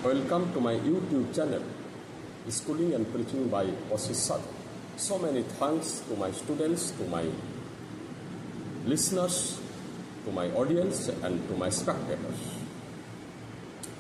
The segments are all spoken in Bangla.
Welcome to my YouTube channel, Schooling and Preaching by Osis Sadhu. So many thanks to my students, to my listeners, to my audience and to my spectators.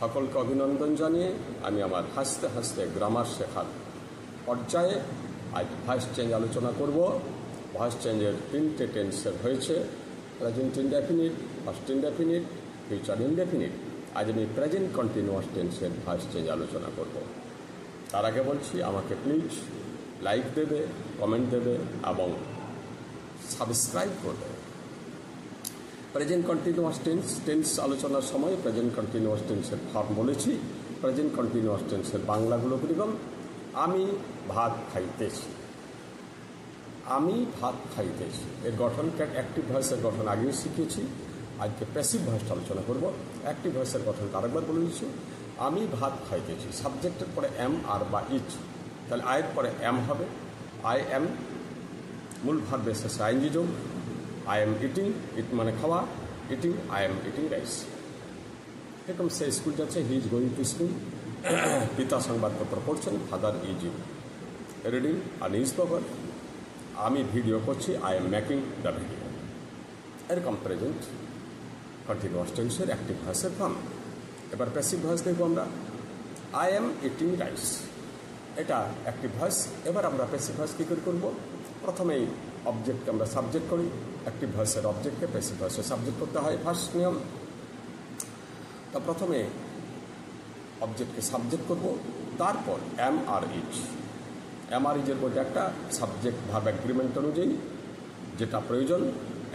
সকলকে অভিনন্দন জানিয়ে আমি আমার হাসতে হাসতে গ্রামার শেখার পর্যায়ে আজ ভয়েস চেঞ্জ আলোচনা করব। ভয়েস চেঞ্জের তিনটে টেন্সের হয়েছে, present indefinite, past indefinite, future indefinite. আজ আমি প্রেজেন্ট কন্টিনিউয়াস টেন্সের ভয়েস চেঞ্জ আলোচনা করব। তার আগে বলছি আমাকে প্লিজ লাইক দেবে, কমেন্ট দেবে এবং সাবস্ক্রাইব করবে। প্রেজেন্ট কন্টিনিউয়াস টেন্স আলোচনার সময় প্রেজেন্ট কন্টিনিউয়াস টেন্সের ফর্ম বলেছি। প্রেজেন্ট কন্টিনিউয়াস টেন্সের বাংলাগুলো কীরকম? আমি ভাত খাইতেছি, আমি ভাত খাইতেছি। এর গঠন অ্যাক্টিভ ভয়েসের গঠন আগেও শিখেছি, আজকে প্যাসিভ ভয়েসটা আলোচনা করব। অ্যাক্টিভ ভয়েসের গঠন আরেকবার বলে দিচ্ছি। আমি ভাত খাইতেছি, সাবজেক্টের পরে এম আর বা ইট, তাহলে আয়ের পরে এম হবে। আই এম মূল ভার্বের শেষে আইএনজি যোগ। I am eating, ইট মানে খাওয়া, eating, I am eating rice। এরকম সে স্কুল যাচ্ছে, he is going to school. পিতা সংবাদপত্র পড়ছেন, father is reading a newspaper. আমি ভিডিও করছি, I am making the video. এরকম প্রেজেন্ট কন্টিনিউয়াস টেন্সের অ্যাক্টিভ ভয়েসের ফর্ম। এবার প্যাসিভ ভয়েস দেখবো আমরা। আই এম ইটিং রাইস, এটা অ্যাক্টিভ ভয়েস। এবার আমরা প্যাসিভ ভয়েস কী করে করবো? প্রথমেই অবজেক্টকে আমরা সাবজেক্ট করি। অ্যাক্টিভ ভয়েসের অবজেক্টকে প্যাসিভ ভয়েসে সাবজেক্ট করতে হয়, ফার্স্ট নিয়ম। তা প্রথমে অবজেক্টকে সাবজেক্ট করব, তারপর M R is. M R ইজের মধ্যে একটা সাবজেক্ট ভার্ব এগ্রিমেন্ট অনুযায়ী যেটা প্রয়োজন,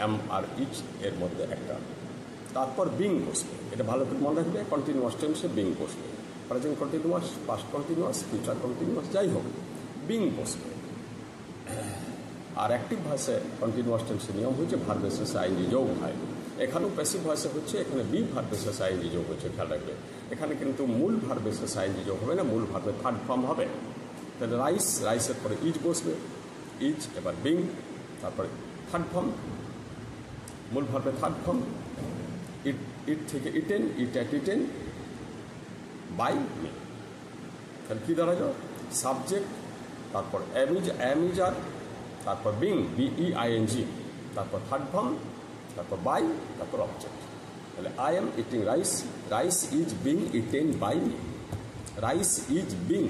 এম আর ইজ এর মধ্যে একটা। তারপর বিং বসবে, এটা ভালো করে মনে রাখবে। কন্টিনিউয়াস টেন্সে বিং বসবে, present continuous, past continuous, future continuous, যাই হোক বিং বসবে। আর অ্যাক্টিভ ভয়েসে কন্টিনিউয়াস টেন্সের নিয়ম হচ্ছে ভার্বের শেষে আইএনজি যোগ হয়। এখানেও প্যাসিভ ভয়েসে হচ্ছে, এখানে বি ভার্বের শেষে আইএনজি যোগ হচ্ছে, খেয়াল রাখবে। এখানে কিন্তু মূল ভার্বের শেষে আইএনজি যোগ হবে না, মূল ভার্বের থার্ড ফর্ম হবে। তাহলে রাইস, রাইসের পরে ইজ বসবে, ইজ, এবার বিং, তারপরে থার্ড ফর্ম, মূল ভার্বের থার্ড ফর্ম। ইট, ইট থেকে eaten, eat ate eaten, by me. তাহলে কী দাঁড়ালো? সাবজেক্ট, তারপর অ্যামিজার, তারপর বিং, বিইআইএনজি, তারপর থার্ড ফর্ম, তারপর বাই, তারপর অবজেক্ট। তাহলে I am eating rice, rice is being eaten by me. Rice is being,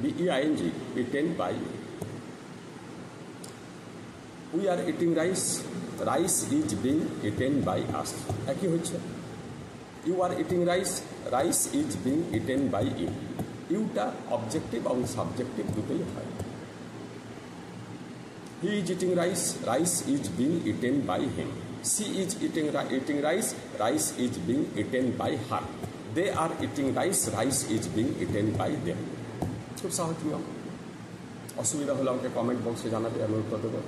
B E I N G, eaten by me. We are eating rice, rice is being eaten by us. একই হচ্ছে। You are eating rice, rice is being eaten by you. ইউটা অবজেক্টিভ এবং সাবজেক্টিভ দুটোই হয়। He is eating rice, rice is being eaten by him. She is eating rice, rice is being eaten by her. They are eating rice, rice is being eaten by them. খুব সহজ নিয়ম। অসুবিধা হলে আমাকে কমেন্ট বক্সে জানাবে, আমি উত্তর দেবো।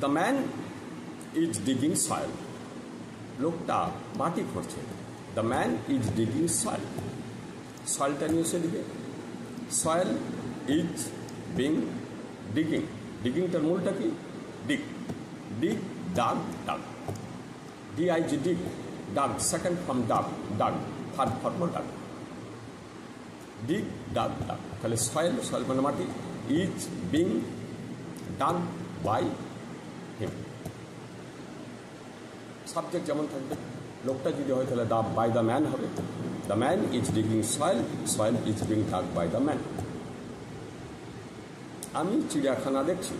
The man is digging soil. লোকটা মাটি খুঁড়ছে। The man is digging soil. সয়েলটা নিয়ে এসে দিবে। Soil is বিং ডিগিং, ডিগিংটার মূলটা কি? Dig, dig, dug, dug, D I G, dig, dug, second form dug, dug, third form dug, dig, dug, dug. তাহলে সয়েল, সয়েল মানে মাটি, is being dug by him. Subject যেমন থাকবে, লোকটা যদি হয় তাহলে বাই দ্য ম্যান হবে। The man is digging soil, soil is being dug by the man. আমি চিড়িয়াখানা দেখছি,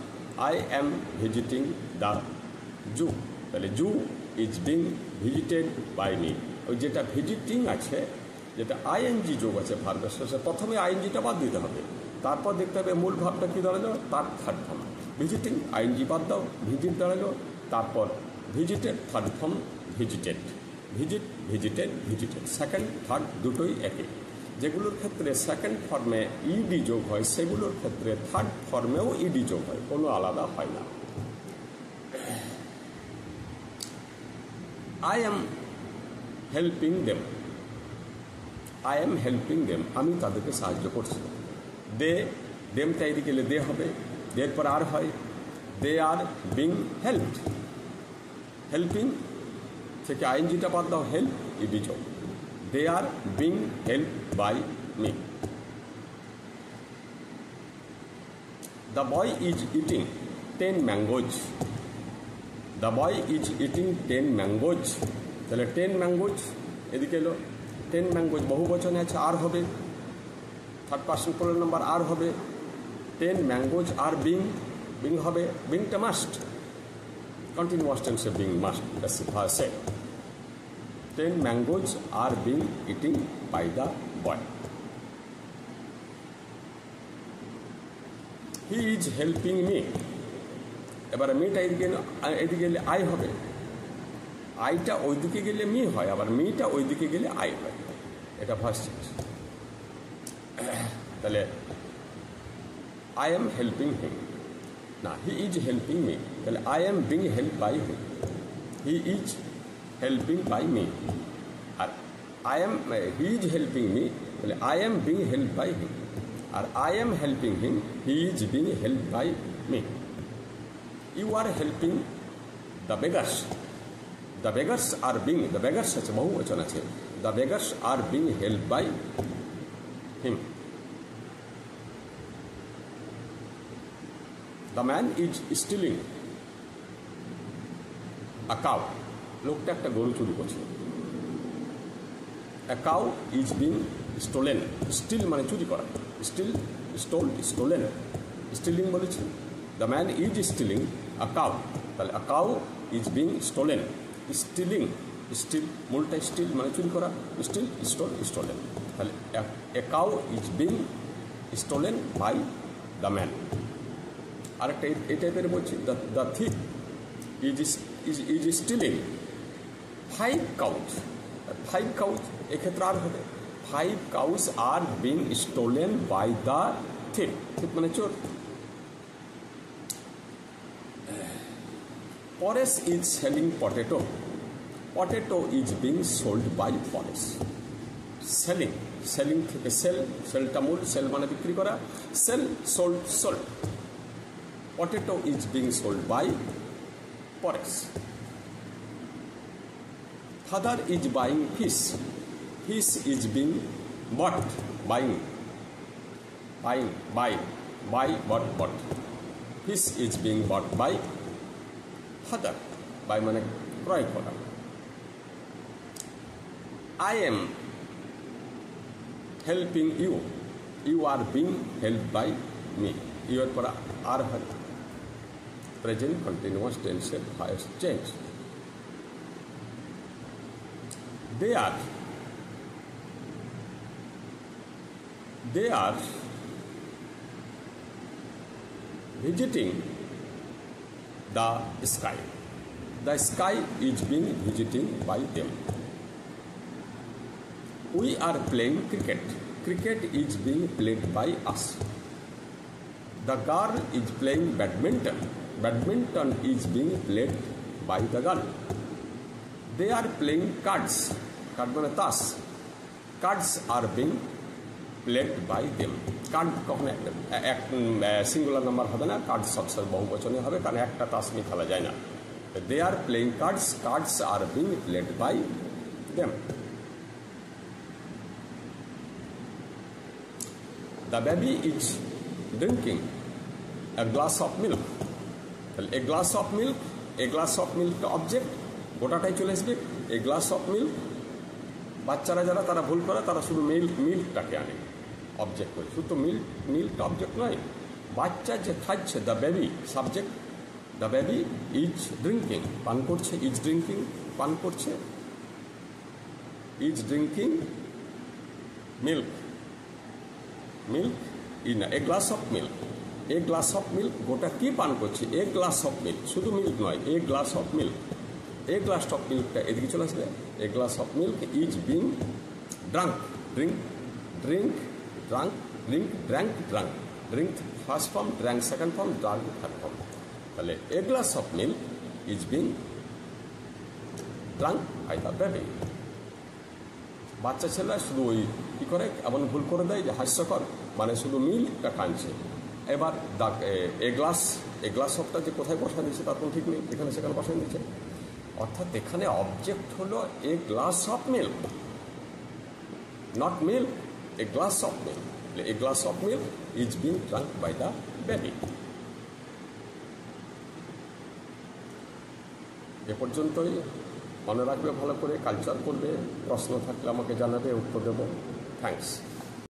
I am visiting the zoo. তাহলে zoo is being visited by me. ওই যেটা ভিজিটিং আছে, যেটা আইএনজি যোগ আছে ভার্বের শেষে, প্রথমে আইএনজিটা বাদ দিতে হবে, তারপর দেখতে হবে মূল ভাবটা কী দাঁড়ালো, তার থার্ড ফর্ম। ভিজিটিং, আইএনজি বাদ দাও, ভিজিট দাঁড়ালো, তারপর visited, third form visited, visit, visited, visited. Second, third দুটোই একই। যেগুলোর ক্ষেত্রে সেকেন্ড ফর্মে ইডি যোগ হয়, সেগুলোর ক্ষেত্রে থার্ড ফর্মেও ইডি যোগ হয়, কোনো আলাদা হয় না। I am helping them, I am helping them, আমি তাদেরকে সাহায্য করছি। দে, দেমটা এদিকে গেলে দে হবে, দের পর আর হয়, দে আর বিং হেল্পড। হেল্পিং থেকে আইএনজিটা বাদ দাও, হেল্প ইডি যোগ। they are being helped by me. The boy is eating 10 mangoes. The boy is eating 10 mangoes. তাহলে 10 mangoes এদিকে এলো 10 mangoes বহু বচনে আছে আর হবে থার্ড পারসন প্লুরাল নাম্বার আর হবে 10 mangoes are being হবে beingটা মাস্ট কন্টিনিউয়াস টেন্সে being must that's verb said 10 mangoes are being eaten by the boy. He is helping me. এবার মিটা এদিকে গেলে আই হবে আইটা ওইদিকে গেলে মি হয় আবার মিটা ওইদিকে গেলে আই হয় এটা ফার্স্ট চেঞ্জ তাহলে আই এম হেল্পিং হিম না হি ইজ হেল্পিং মি তাহলে I am being help by him he is helping by me আর I am he is helping me তাহলে I am being help by him আর I am helping him he is being help by me You are helping the beggars. The beggars are being, the beggars আছে বহু বচন আছে the beggars are being helped by him. The man is stealing a cow. লোকটা একটা গরু চুরি করছে A cow is being stolen. Steal মানে চুরি করা Steal, stole, stolen. Stealing বলেছি The man is stealing a cow. তাহলে a cow is being stolen. Stealing, steal, মূলটা steal মানে চুরি করা steal, stole, stolen. তাহলে a cow is being stolen by the man. আরেকটা এই টাইপের বলছি the thief is stealing 5 cows. 5 cows এক্ষেত্রে আর হবে 5 cows are being stolen by the thief. thief মানে চোর Paresh is selling potato. Potato is being sold by Paresh. Selling থেকে সেলটা মূল সেল মানে বিক্রি করা sold. Potato is being sold by Paresh. Father is buying fish. Fish is being bought. Buy, bought. Fish is being bought by Father by মানে ক্রয় করা I am helping you. You are being helped by me. You এর পর আর হয় প্রেজেন্ট কন্টিনিউয়াস টেন্সের first change they are visiting the sky. The sky is being visited by them. We are playing cricket. Cricket is being played by us. The girl is playing badminton. Badminton is being played by the girl. They are playing cards. Card মানে তাস. Cards are being played by them. Card কখনো এক সিঙ্গুলার নাম্বার হবে না কার্ড সবসময় বহু বচনে হবে কারণ একটা তাস নিয়ে খেলা যায় না they are playing cards are being played by them the baby is drinking a glass of milk তাহলে এ গ্লাস অফ মিল্কটা অবজেক্ট গোটাটাই চলে আসবে এ গ্লাস অফ মিল্ক বাচ্চারা যারা তারা ভুল করে তারা শুধু মিল্কটাকে আনে অবজেক্ট করে শুধু মিল্কটা অবজেক্ট নয় বাচ্চা যে খাচ্ছে the baby subject the baby is drinking পান করছে ইজ ড্রিঙ্কিং পান করছে is drinking milk in a glass of milk গোটা কি পান করছে এ গ্লাস অফ মিল্ক শুধু মিল্ক নয় এ গ্লাস অফ মিল্কটা এদিকে চলে আসবে a glass of milk is being drunk drink first form drunk second form drunk third form তাহলে a glass of milk is being drunk by the baby বাচ্চা ছেলেরা শুধু ওই কী করে এমন ভুল করে দেয় যে হাস্যকর মানে শুধু মিল্কটা টানছে এবার এ গ্লাস অফটা যে কোথায় বসা দিচ্ছে তার কোনো ঠিক নেই এখানে সেখানে বসাই দিচ্ছে অর্থাৎ এখানে অবজেক্ট হলো এ glass of milk not milk, a glass of milk. A glass of milk is being drunk by the baby. এ পর্যন্তই। মনে রাখবে ভালো করে, কালচার করবে। প্রশ্ন থাকলে আমাকে জানাবে, উত্তর দেব। থ্যাঙ্কস।